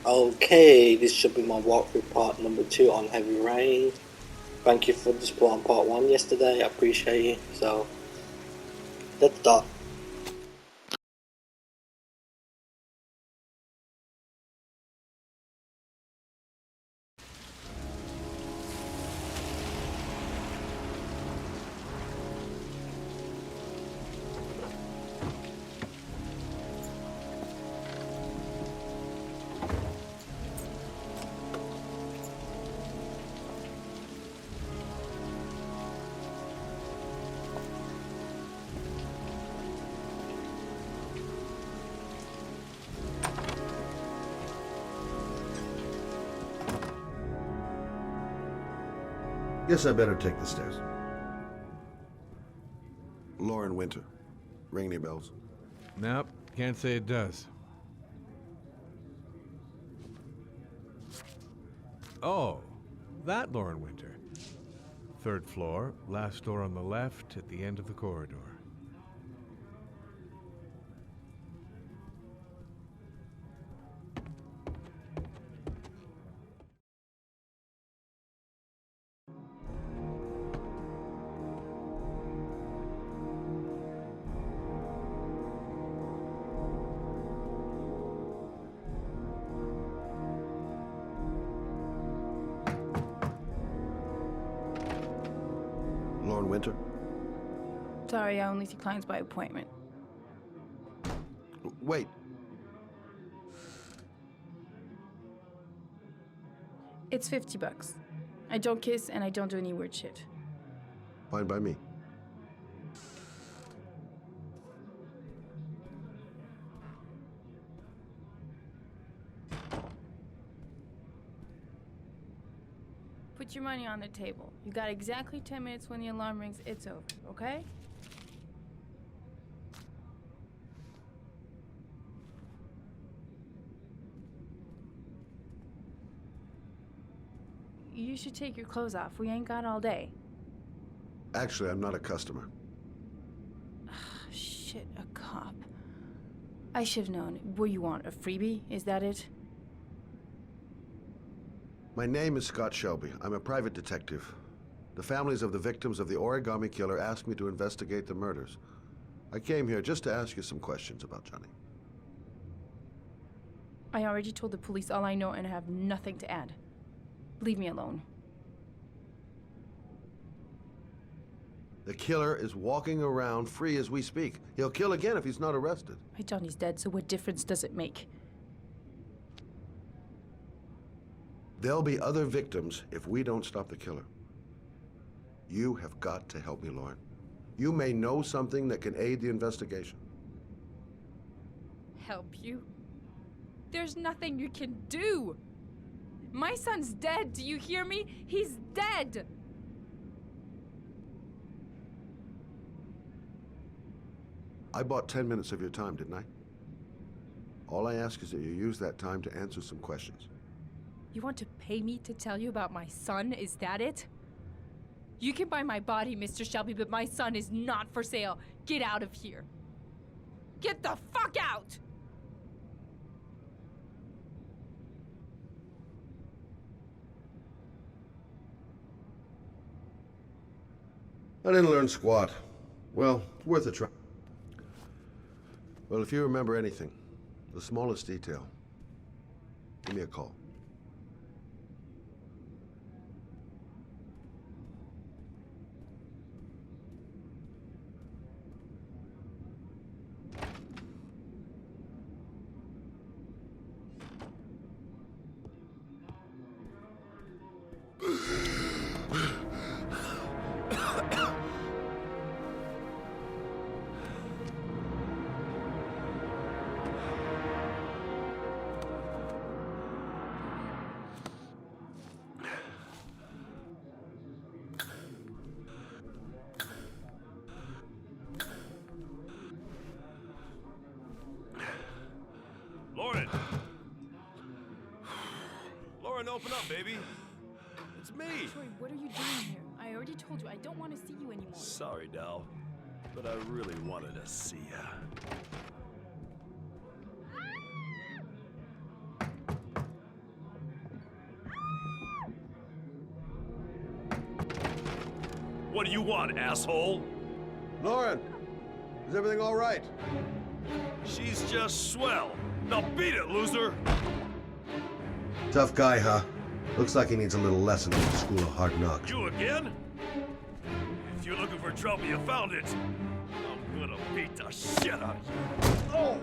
Okay, this should be my walkthrough part number 2 on Heavy Rain. Thank you for the support on part 1 yesterday, I appreciate you. So, let's start. Guess I better take the stairs. Lauren Winter. Ring any bells? Nope, can't say it does. Oh, that Lauren Winter. 3rd floor, last door on the left at the end of the corridor. Lauren Winter? Sorry, I only see clients by appointment. Wait. It's $50. I don't kiss and I don't do any weird shit. Fine by me. Put your money on the table. You got exactly 10 minutes. When the alarm rings, it's over, okay? You should take your clothes off. We ain't got all day. Actually, I'm not a customer. Shit, a cop. I should've known. What you want, a freebie? Is that it? My name is Scot Shelby. I'm a private detective. The families of the victims of the origami killer asked me to investigate the murders. I came here just to ask you some questions about Johnny. I already told the police all I know and I have nothing to add. Leave me alone. The killer is walking around free as we speak. He'll kill again if he's not arrested. My Johnny's dead, so what difference does it make? There'll be other victims if we don't stop the killer. You have got to help me, Lauren. You may know something that can aid the investigation. Help you? There's nothing you can do. My son's dead. Do you hear me? He's dead. I bought 10 minutes of your time, didn't I? All I ask is that you use that time to answer some questions. You want to pay me to tell you about my son? Is that it? You can buy my body, Mr. Shelby, but my son is not for sale. Get out of here. Get the fuck out! I didn't learn squat. Well, worth a try. Well, if you remember anything, the smallest detail, give me a call. Lauren, open up, baby. It's me. Troy, what are you doing here? I already told you I don't want to see you anymore. Sorry, Dal, but I really wanted to see ya. What do you want, asshole? Lauren, is everything all right? She's just swell. Now beat it, loser! Tough guy, huh? Looks like he needs a little lesson from the School of Hard Knocks. You again? If you're looking for trouble, you found it. I'm gonna beat the shit out of you. Oh!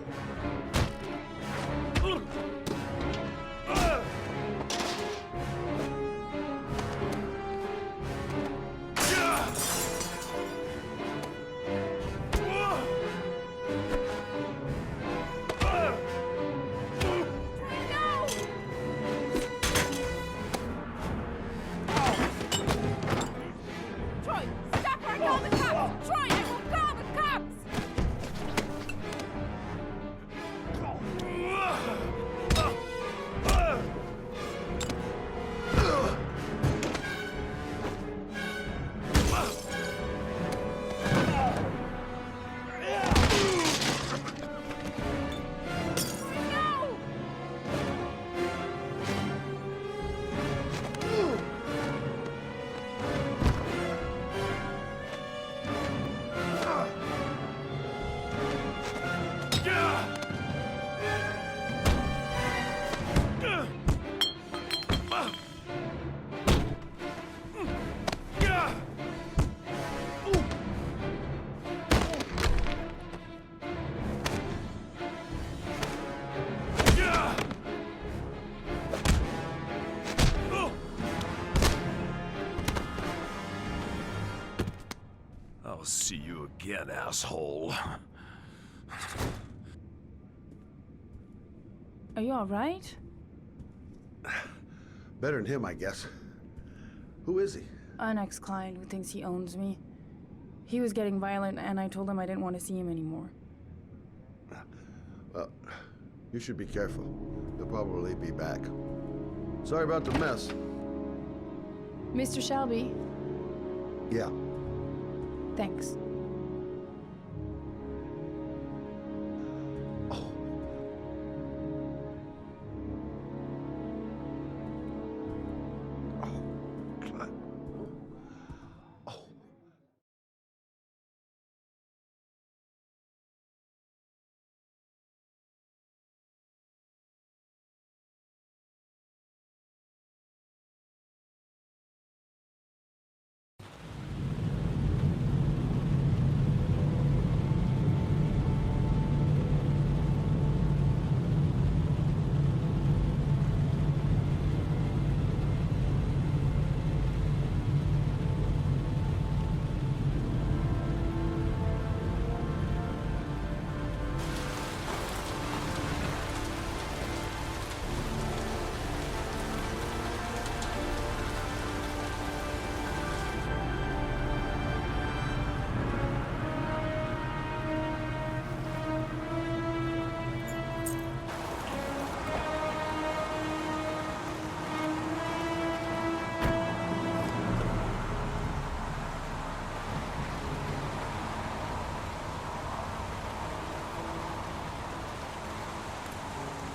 I'll see you again, asshole. Are you all right? Better than him, I guess. Who is he? An ex-client who thinks he owns me. He was getting violent, and I told him I didn't want to see him anymore. Well, you should be careful. They'll probably be back. Sorry about the mess. Mr. Shelby, Yeah. thanks. Oh. Oh, God. Oh.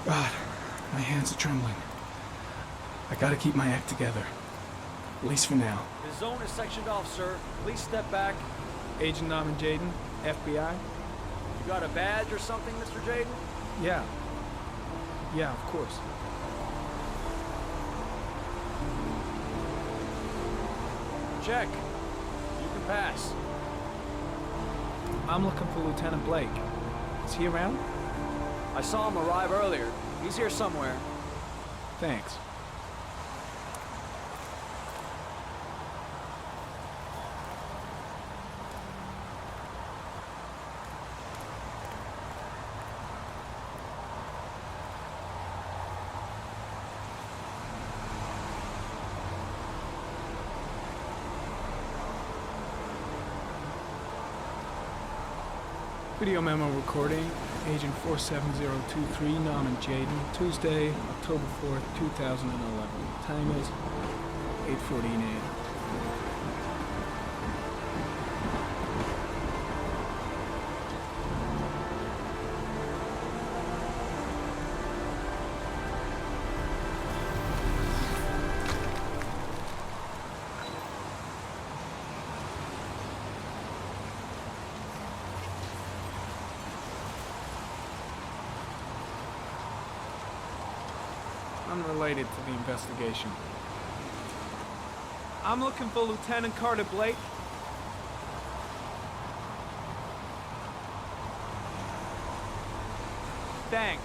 God, my hands are trembling. I gotta keep my act together. At least for now. The zone is sectioned off, sir. Please step back. Agent Norman Jayden, FBI? You got a badge or something, Mr. Jayden? Yeah. Yeah, of course. Check. You can pass. I'm looking for Lieutenant Blake. Is he around? I saw him arrive earlier. He's here somewhere. Thanks. Video memo recording, Agent 47023, Norman Jayden, Tuesday, October 4th, 2011. Time is 8:14 a.m. unrelated to the investigation. I'm looking for Lieutenant Carter Blake. Thanks.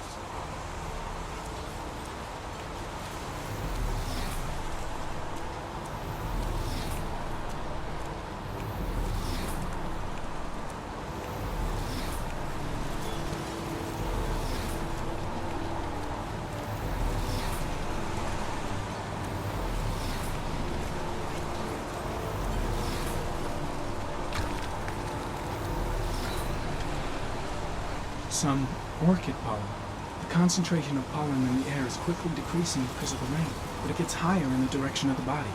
Some orchid pollen. The concentration of pollen in the air is quickly decreasing because of the rain, but it gets higher in the direction of the body.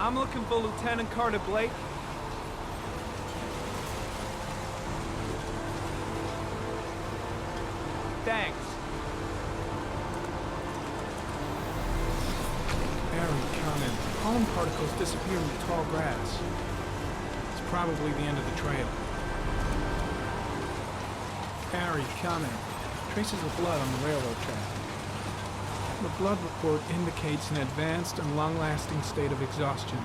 I'm looking for Lieutenant Carter Blake. Thanks. Very common. Pollen particles disappear in the tall grass. It's probably the end of the trail. Very common. Traces of blood on the railroad track. The blood report indicates an advanced and long-lasting state of exhaustion.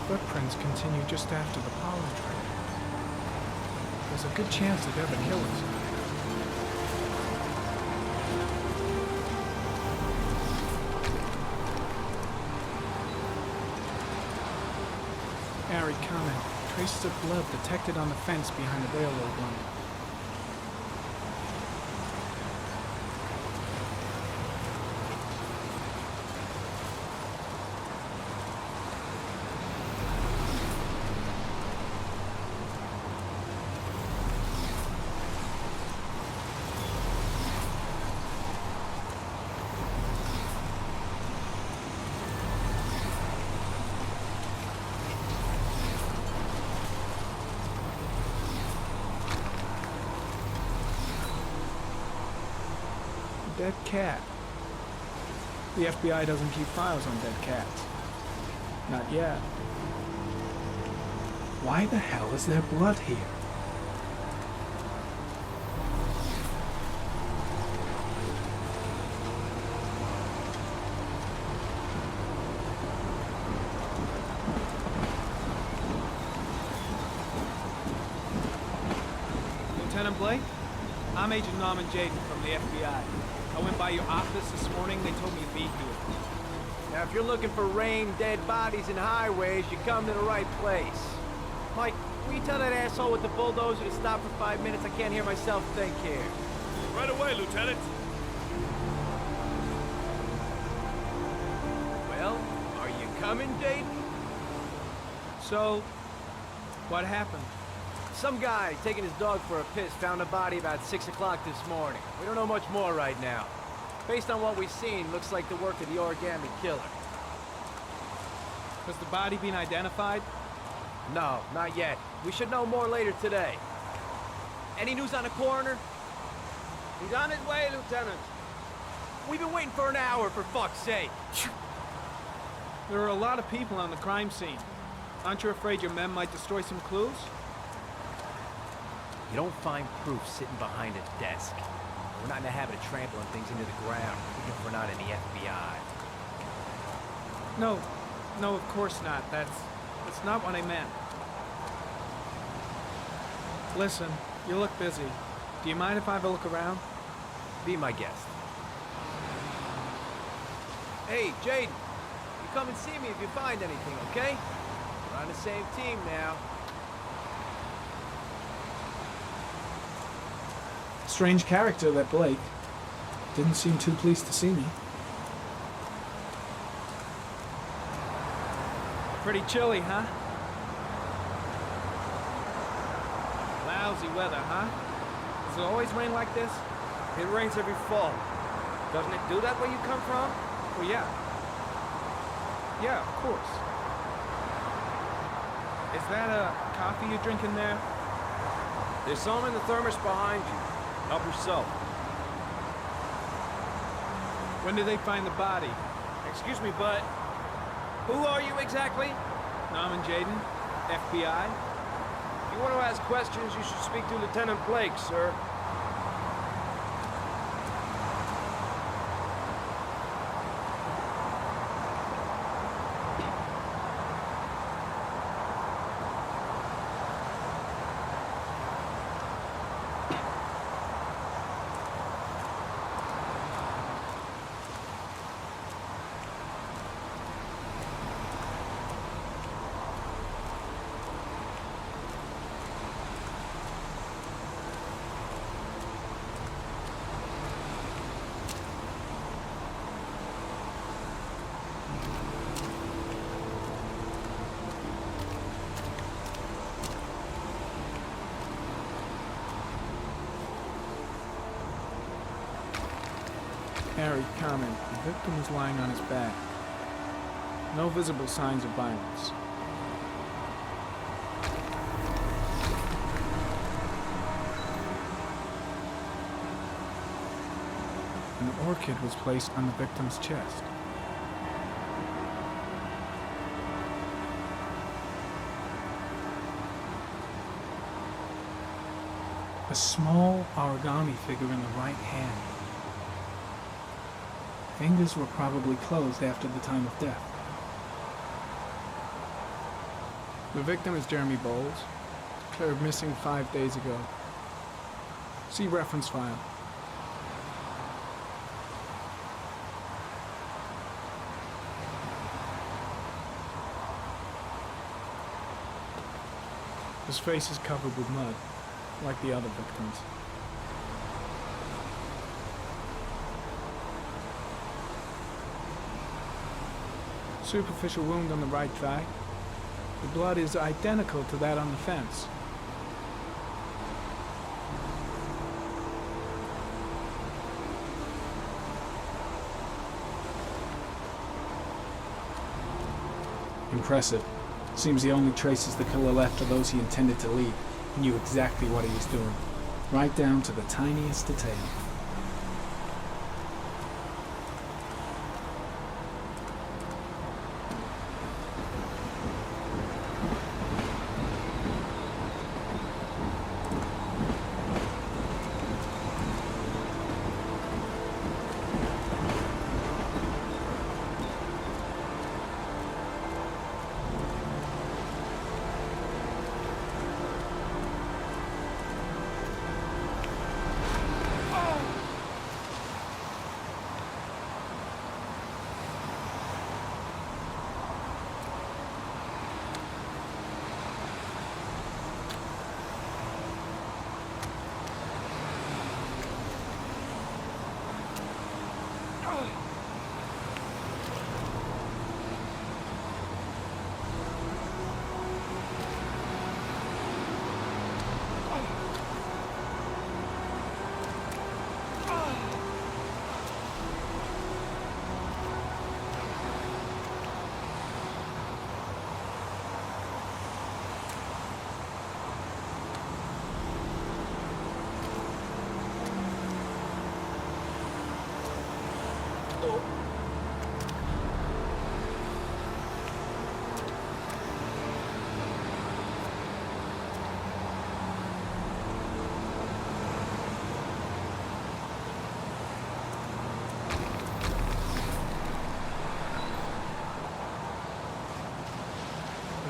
Footprints continue just after the pollen trail. There's a good chance that they're the killers. Very common. Traces of blood detected on the fence behind the railroad line. Dead cat. The FBI doesn't keep files on dead cats. Not yet. Why the hell is there blood here? Lieutenant Blake? I'm Agent Norman Jayden from the FBI. I went by your office this morning. They told me to be here. Now, if you're looking for rain, dead bodies, and highways, you come to the right place. Mike, will you tell that asshole with the bulldozer to stop for 5 minutes? I can't hear myself think here. Right away, Lieutenant. Well, are you coming, Jayden? So, what happened? Some guy taking his dog for a piss found a body about 6 o'clock this morning. We don't know much more right now. Based on what we've seen, looks like the work of the origami killer. Has the body been identified? No, not yet. We should know more later today. Any news on the coroner? He's on his way, Lieutenant. We've been waiting for an hour, for fuck's sake. There are a lot of people on the crime scene. Aren't you afraid your men might destroy some clues? You don't find proof sitting behind a desk. We're not in the habit of trampling things into the ground, even if we're not in the FBI. No, of course not. That's not what I meant. Listen, you look busy. Do you mind if I have a look around? Be my guest. Hey, Jayden, you come and see me if you find anything, okay? We're on the same team now. Strange character, that Blake. Didn't seem too pleased to see me. Pretty chilly, huh? Lousy weather, huh? Does it always rain like this? It rains every fall. Doesn't it do that where you come from? Well, yeah. Yeah, of course. Is that a coffee you're drinking there? There's some in the thermos behind you. Help yourself. When did they find the body? Excuse me, but who are you exactly? Norman Jayden, FBI. If you want to ask questions, you should speak to Lieutenant Blake, sir. Harry, comment. The victim is lying on his back. No visible signs of violence. An orchid was placed on the victim's chest. A small origami figure in the right hand. Fingers were probably closed after the time of death. The victim is Jeremy Bowles, declared missing 5 days ago. See reference file. His face is covered with mud, like the other victims. Superficial wound on the right thigh. The blood is identical to that on the fence. Impressive. Seems the only traces the killer left are those he intended to leave. He knew exactly what he was doing, right down to the tiniest detail.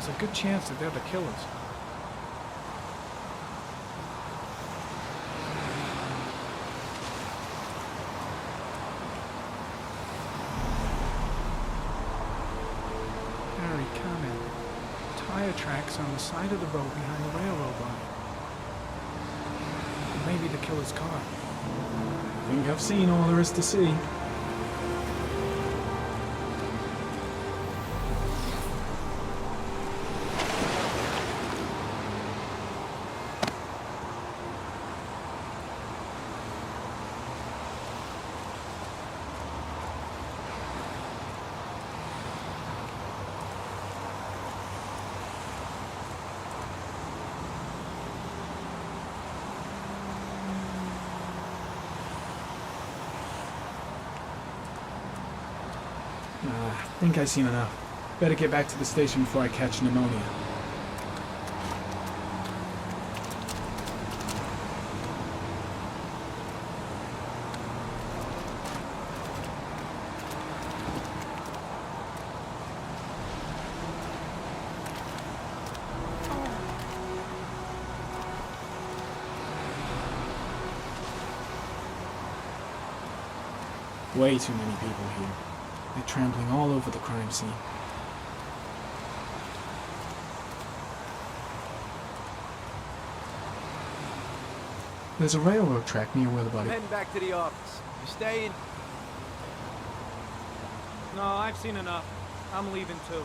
There's a good chance that they're the killers. Harry, comment. Tire tracks on the side of the road behind the railroad line. Maybe the killer's car. I think I've seen all there is to see. I think I've seen enough. Better get back to the station before I catch pneumonia. Way too many people here. They're trampling all over the crime scene. There's a railroad track near where the body... Heading back to the office. You staying? No, I've seen enough. I'm leaving too.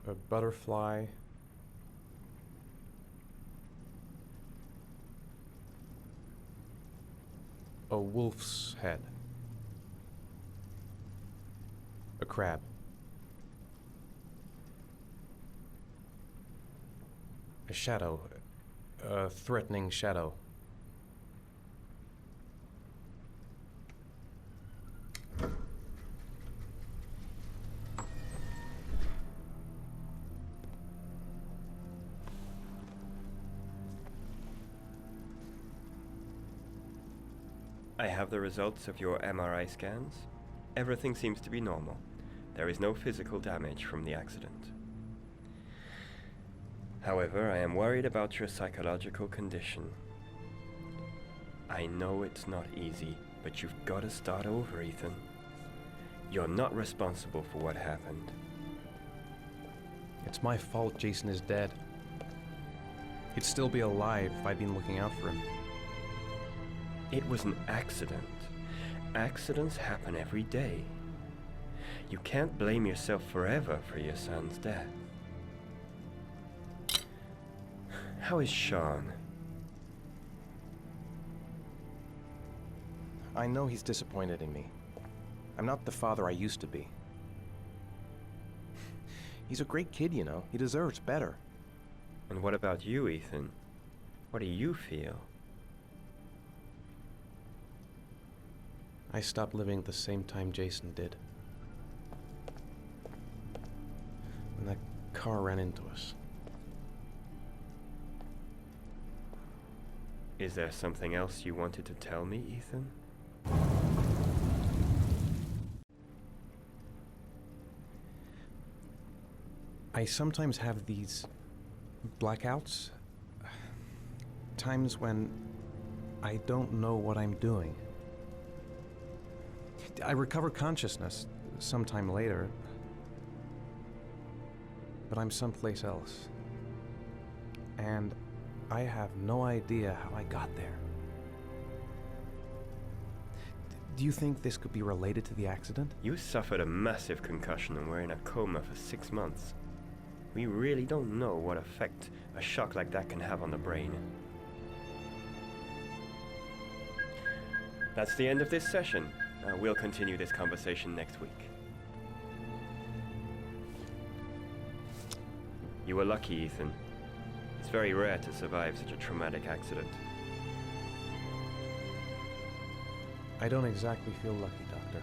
A butterfly. A wolf's head. A crab. A shadow. A threatening shadow. I have the results of your MRI scans. Everything seems to be normal. There is no physical damage from the accident. However, I am worried about your psychological condition. I know it's not easy, but you've got to start over, Ethan. You're not responsible for what happened. It's my fault Jason is dead. He'd still be alive if I'd been looking out for him. It was an accident. Accidents happen every day. You can't blame yourself forever for your son's death. How is Shaun? I know he's disappointed in me. I'm not the father I used to be. He's a great kid, you know. He deserves better. And what about you, Ethan? What do you feel? I stopped living at the same time Jason did. When that car ran into us. Is there something else you wanted to tell me, Ethan? I sometimes have these blackouts. Times when I don't know what I'm doing. I recover consciousness sometime later, but I'm someplace else. And I have no idea how I got there. Do you think this could be related to the accident? You suffered a massive concussion and were in a coma for 6 months. We really don't know what effect a shock like that can have on the brain. That's the end of this session. We'll continue this conversation next week. You were lucky, Ethan. It's very rare to survive such a traumatic accident. I don't exactly feel lucky, Doctor.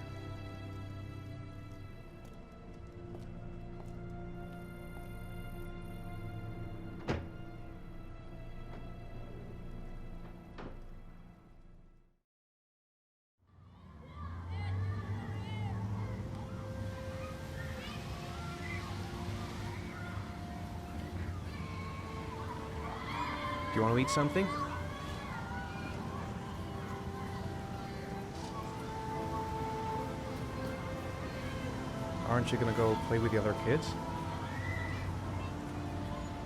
Do you want to eat something? Aren't you gonna go play with the other kids?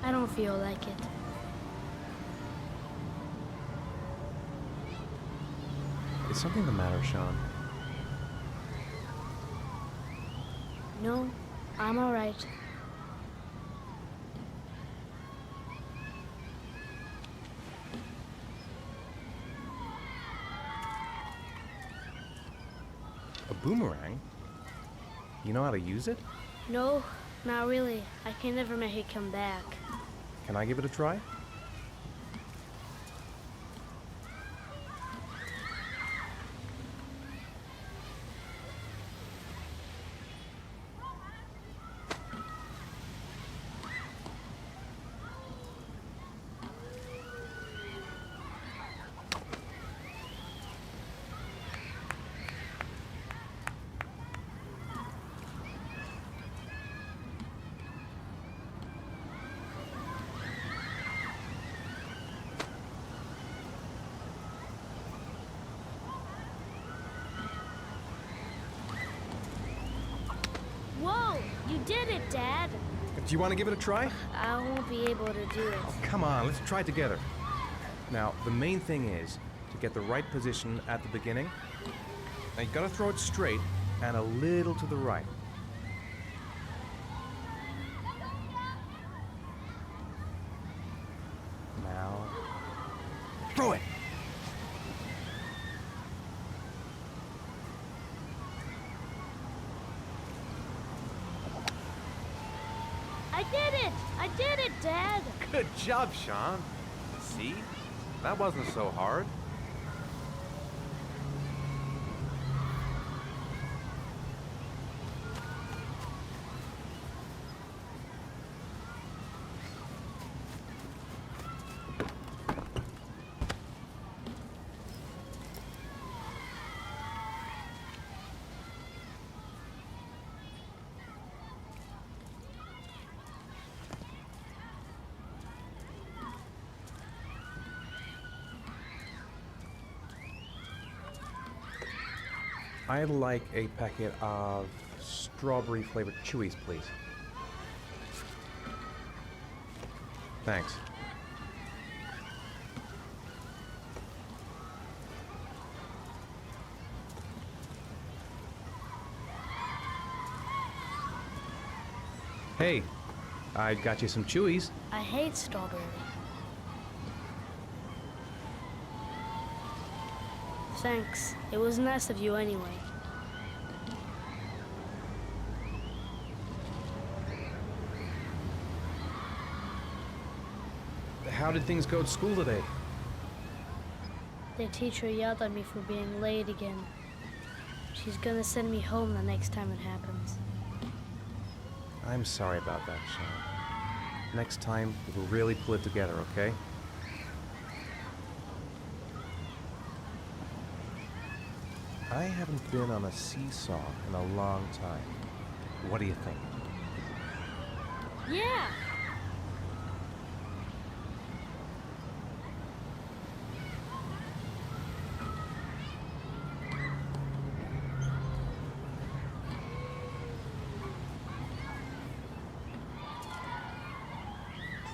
I don't feel like it. Is something the matter, Shaun? No, I'm all right. A boomerang? You know how to use it? No, not really. I can never make it come back. Can I give it a try? Whoa! You did it, Dad! Do you want to give it a try? I won't be able to do it. Oh, come on, let's try it together. Now, the main thing is to get the right position at the beginning. Now, you gotta throw it straight and a little to the right. Now, throw it! I did it! I did it, Dad! Good job, Shaun. See? That wasn't so hard. I'd like a packet of strawberry-flavored Chewies, please. Thanks. Hey, I got you some Chewies. I hate strawberry. Thanks. It was nice of you anyway. How did things go at school today? The teacher yelled at me for being late again. She's gonna send me home the next time it happens. I'm sorry about that, Shaun. Next time, we'll really pull it together, okay? I haven't been on a seesaw in a long time. What do you think? Yeah!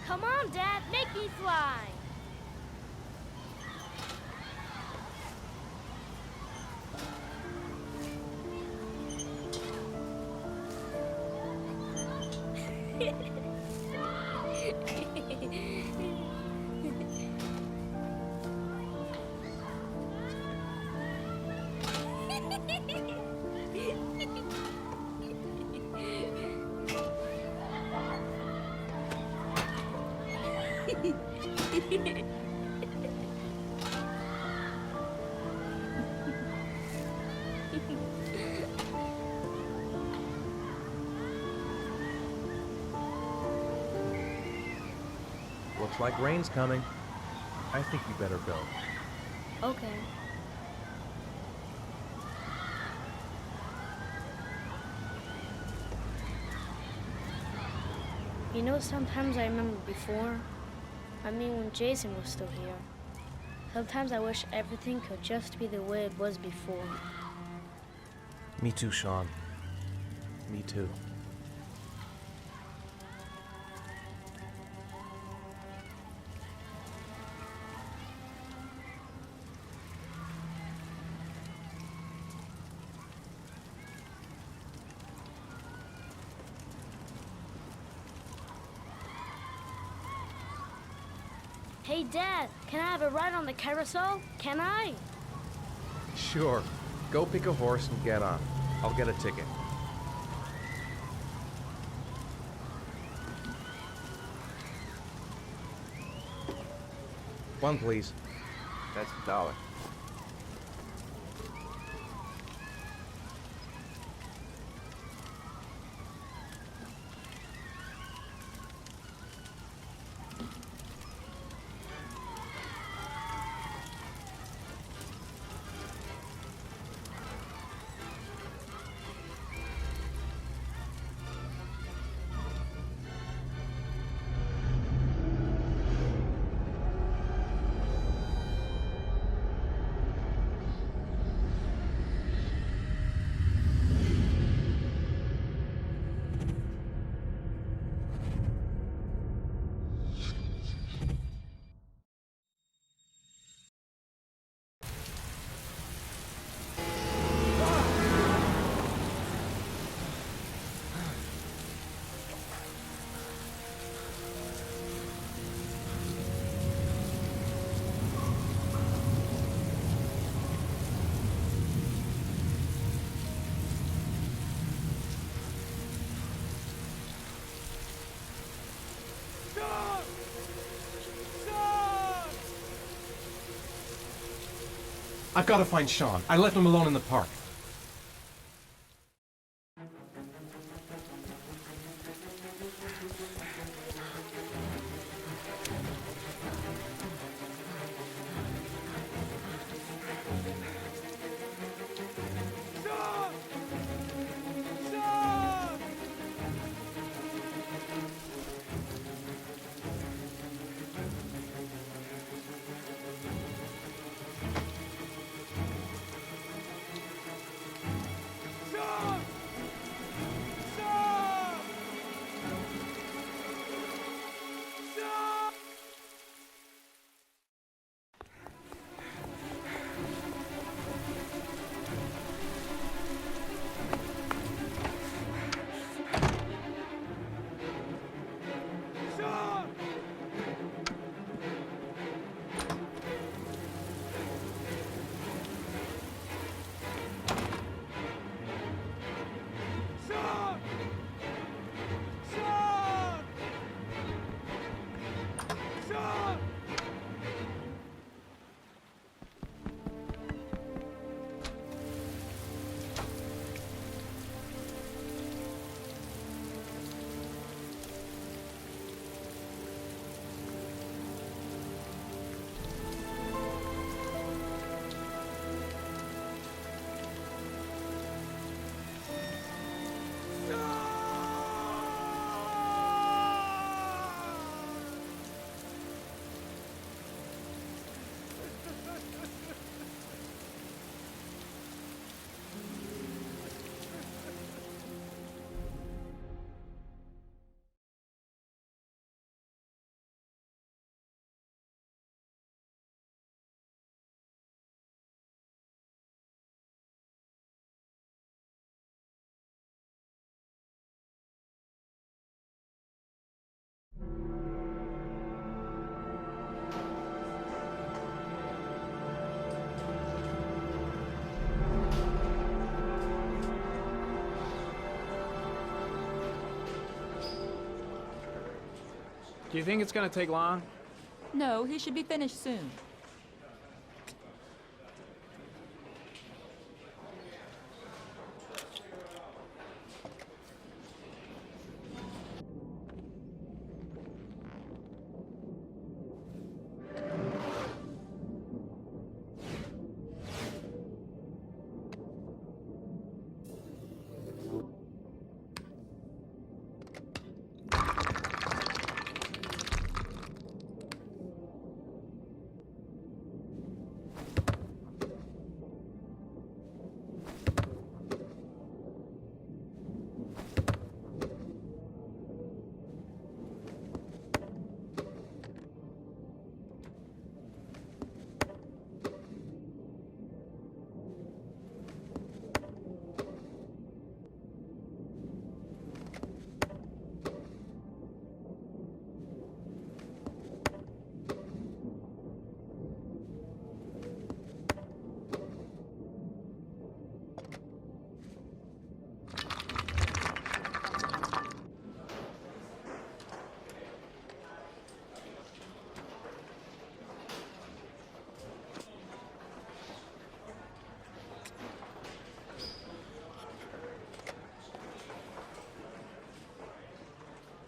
Come on, Dad, make me fly! Looks like rain's coming. I think you better go. Okay. You know, sometimes I remember before. I mean, when Jason was still here. Sometimes I wish everything could just be the way it was before. Me too, Shaun. Me too. Hey, Dad, can I have a ride on the carousel? Can I? Sure. Go pick a horse and get on. I'll get a ticket. One, please. That's $1. I've got to find Shaun. I left him alone in the park. Do you think it's gonna take long? No, he should be finished soon.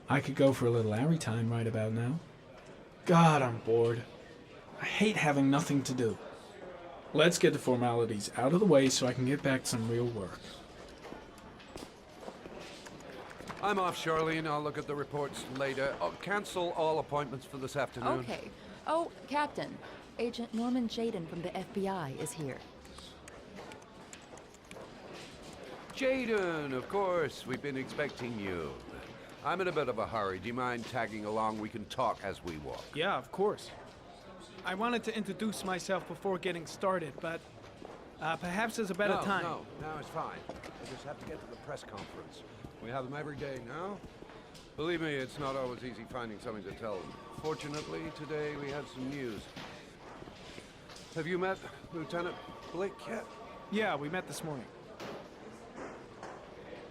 I could go for a little Larry time right about now. God, I'm bored. I hate having nothing to do. Let's get the formalities out of the way so I can get back to some real work. I'm off, Charlene. I'll look at the reports later. I'll cancel all appointments for this afternoon. Okay. Oh, Captain. Agent Norman Jayden from the FBI is here. Jayden, of course. We've been expecting you. I'm in a bit of a hurry. Do you mind tagging along? We can talk as we walk. Yeah, of course. I wanted to introduce myself before getting started, but perhaps there's a better time. No, it's fine. I just have to get to the press conference. We have them every day now. Believe me, it's not always easy finding something to tell them. Fortunately, today we had some news. Have you met Lieutenant Blake yet? Yeah, we met this morning.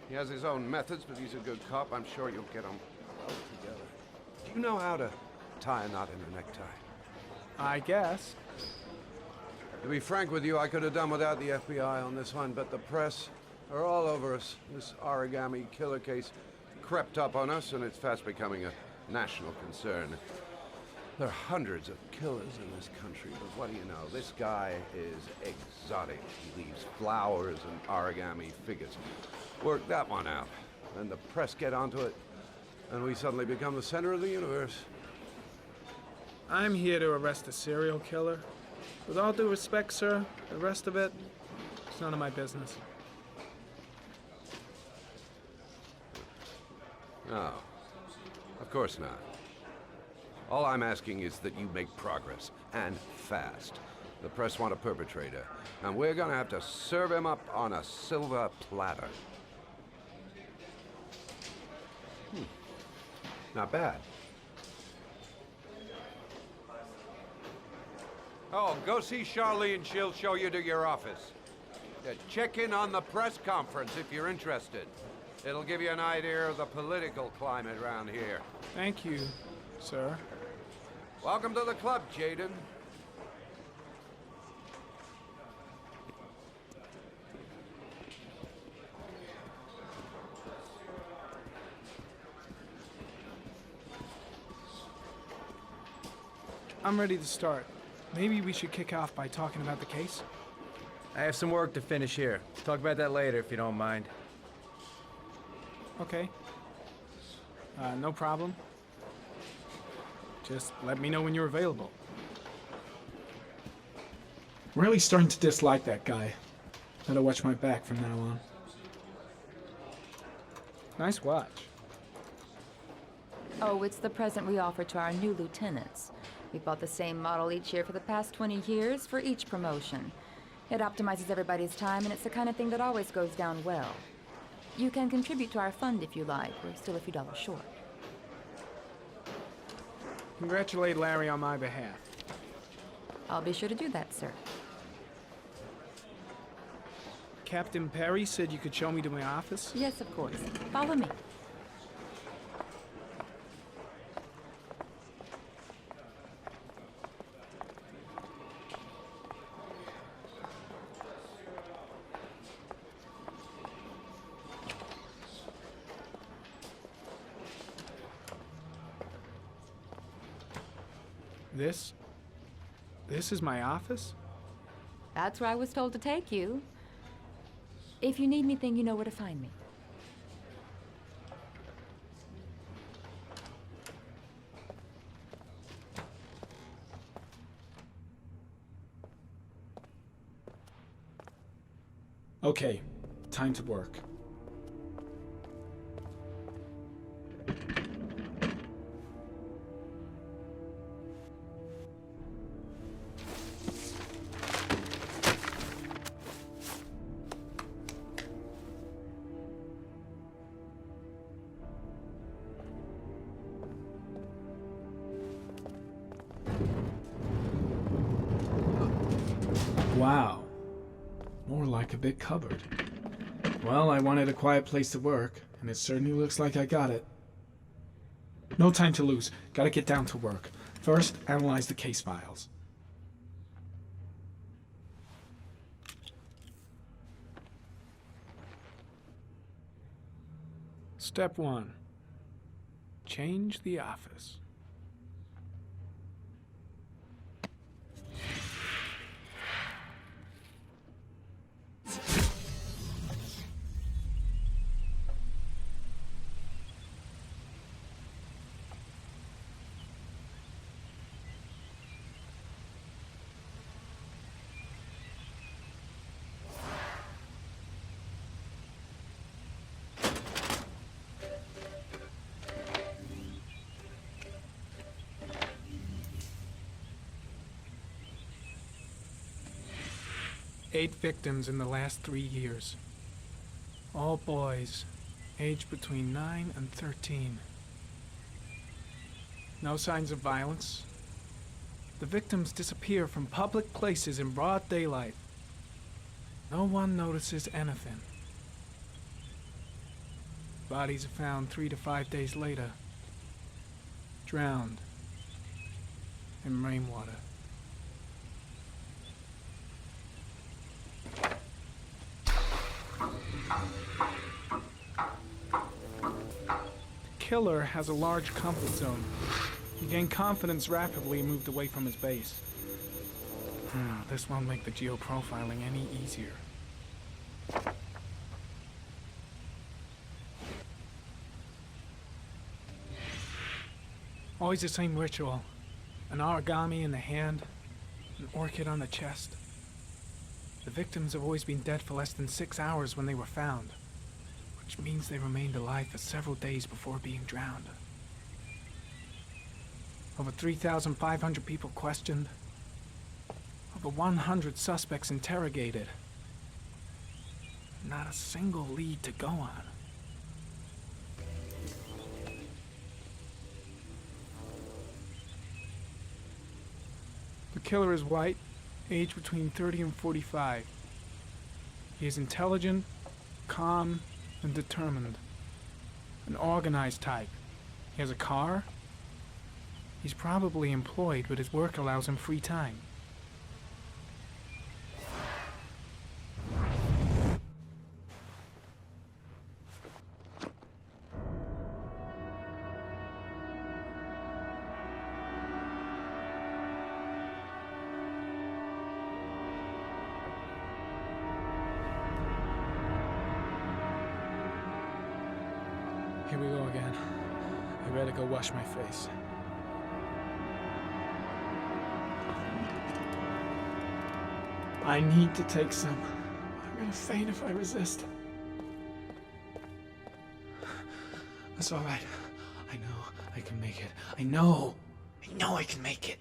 He has his own methods, but he's a good cop. I'm sure you'll get them well together. Do you know how to tie a knot in a necktie? I guess. To be frank with you, I could have done without the FBI on this one, but the press are all over us. This origami killer case crept up on us, and it's fast becoming a national concern. There are hundreds of killers in this country, but what do you know? This guy is exotic. He leaves flowers and origami figures. Work that one out. Then the press get onto it, and we suddenly become the center of the universe. I'm here to arrest a serial killer. With all due respect, sir, the rest of it, it's none of my business. No, of course not. All I'm asking is that you make progress, and fast. The press want a perpetrator, and we're gonna have to serve him up on a silver platter. Not bad. Oh, go see Charlene. She'll show you to your office. Check in on the press conference if you're interested. It'll give you an idea of the political climate around here. Thank you, sir. Welcome to the club, Jayden. I'm ready to start. Maybe we should kick off by talking about the case? I have some work to finish here. Talk about that later if you don't mind. Okay. No problem. Just let me know when you're available. Really starting to dislike that guy. Better watch my back from now on. Nice watch. Oh, it's the present we offer to our new lieutenants. We bought the same model each year for the past 20 years for each promotion. It optimizes everybody's time, and it's the kind of thing that always goes down well. You can contribute to our fund if you like. We're still a few dollars short. Congratulate Larry on my behalf. I'll be sure to do that, sir. Captain Perry said you could show me to my office? Yes, of course. Follow me. This is my office? That's where I was told to take you. If you need anything, you know where to find me. Okay, time to work. Wow. More like a big cupboard. Well, I wanted a quiet place to work, and it certainly looks like I got it. No time to lose. Gotta get down to work. First, analyze the case files. Step 1. Change the office. Eight victims in the last 3 years. All boys, aged between 9 and 13. No signs of violence. The victims disappear from public places in broad daylight. No one notices anything. Bodies are found 3 to 5 days later, drowned in rainwater. The killer has a large comfort zone. He gained confidence rapidly and moved away from his base. This won't make the geoprofiling any easier. Always the same ritual. An origami in the hand, an orchid on the chest. The victims have always been dead for less than 6 hours when they were found, which means they remained alive for several days before being drowned. Over 3,500 people questioned. Over 100 suspects interrogated. Not a single lead to go on. The killer is white, aged between 30 and 45. He is intelligent, calm, and determined. An organized type. He has a car. He's probably employed, but his work allows him free time. Here we go again. I better go wash my face. I need to take some. I'm gonna faint if I resist. That's all right. I know I can make it. I know I can make it.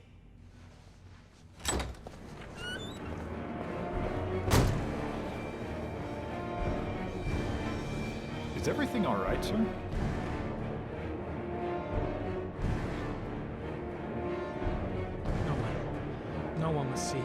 Is everything all right, sir? No one must see.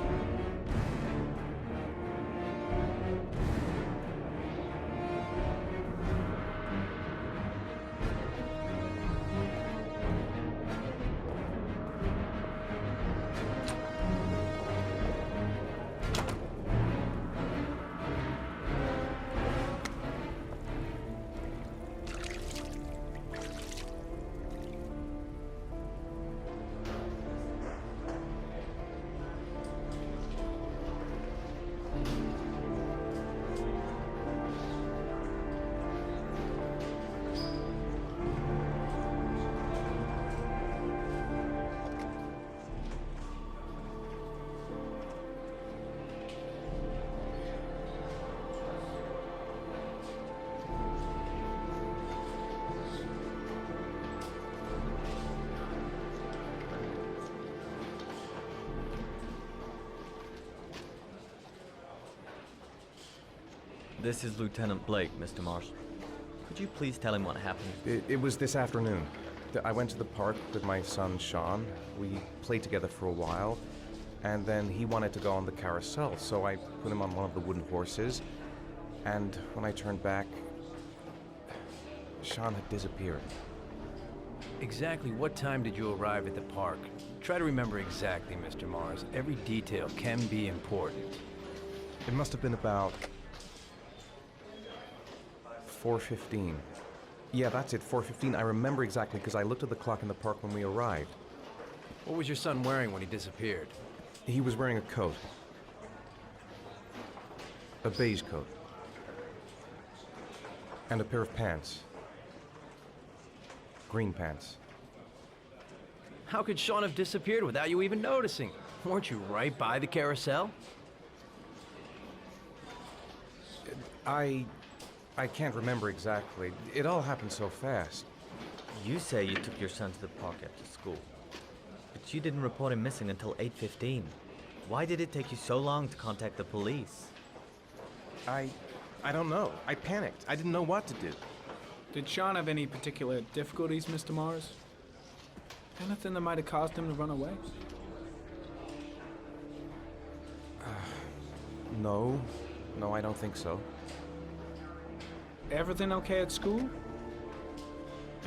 This is Lieutenant Blake, Mr. Mars. Could you please tell him what happened? It was this afternoon. I went to the park with my son, Sean. We played together for a while, and then he wanted to go on the carousel, so I put him on one of the wooden horses, and when I turned back, Sean had disappeared. Exactly what time did you arrive at the park? Try to remember exactly, Mr. Mars. Every detail can be important. It must have been about 4:15. Yeah, that's it, 4:15. I remember exactly because I looked at the clock in the park when we arrived. What was your son wearing when he disappeared? He was wearing a coat. A beige coat. And a pair of pants. Green pants. How could Shaun have disappeared without you even noticing? Weren't you right by the carousel? I can't remember exactly. It all happened so fast. You say you took your son to the park after school, but you didn't report him missing until 8:15. Why did it take you so long to contact the police? I don't know. I panicked. I didn't know what to do. Did Shaun have any particular difficulties, Mr. Mars? Anything that might have caused him to run away? No. No, I don't think so. Everything okay at school?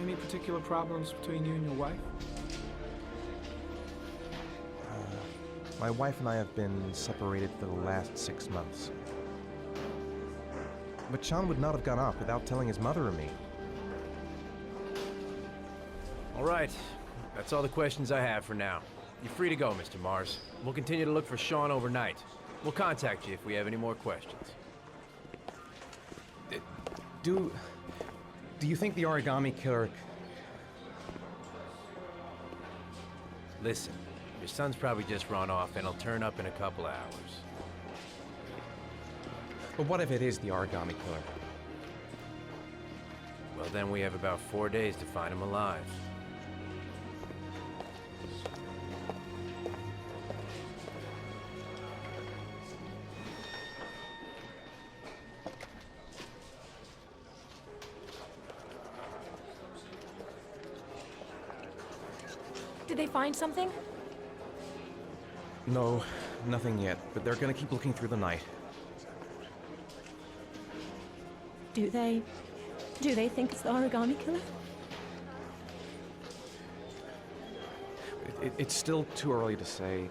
Any particular problems between you and your wife? My wife and I have been separated for the last 6 months. But Shaun would not have gone off without telling his mother or me. All right. That's all the questions I have for now. You're free to go, Mr. Mars. We'll continue to look for Shaun overnight. We'll contact you if we have any more questions. Do you think the origami killer... Listen, your son's probably just run off and he'll turn up in a couple hours. But what if it is the origami killer? Well, then we have about 4 days to find him alive. Did they find something? No, nothing yet, but they're gonna keep looking through the night. Do they think it's the origami killer? It's still too early to say,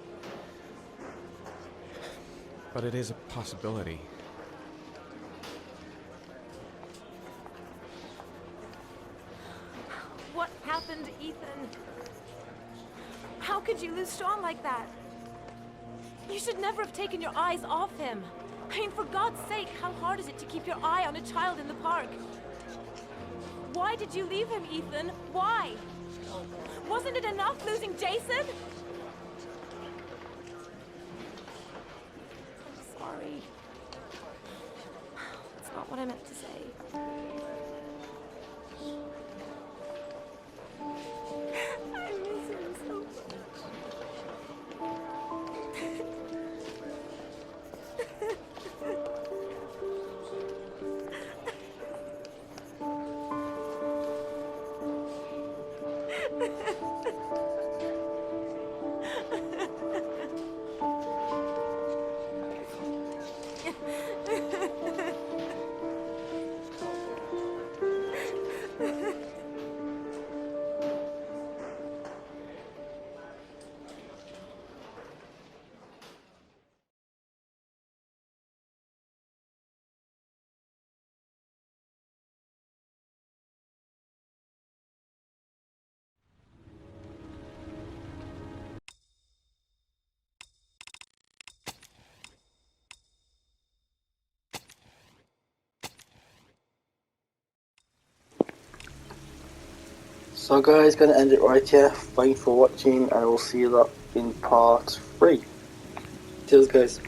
but it is a possibility. What happened, Ethan? How could you lose Shaun like that? You should never have taken your eyes off him. I mean, for God's sake, how hard is it to keep your eye on a child in the park? Why did you leave him, Ethan? Why? Wasn't it enough losing Jason? I'm sorry. That's not what I meant to say. I miss him so much. So guys, gonna end it right here. Thanks for watching, and we'll see you lot in part 3. Cheers guys.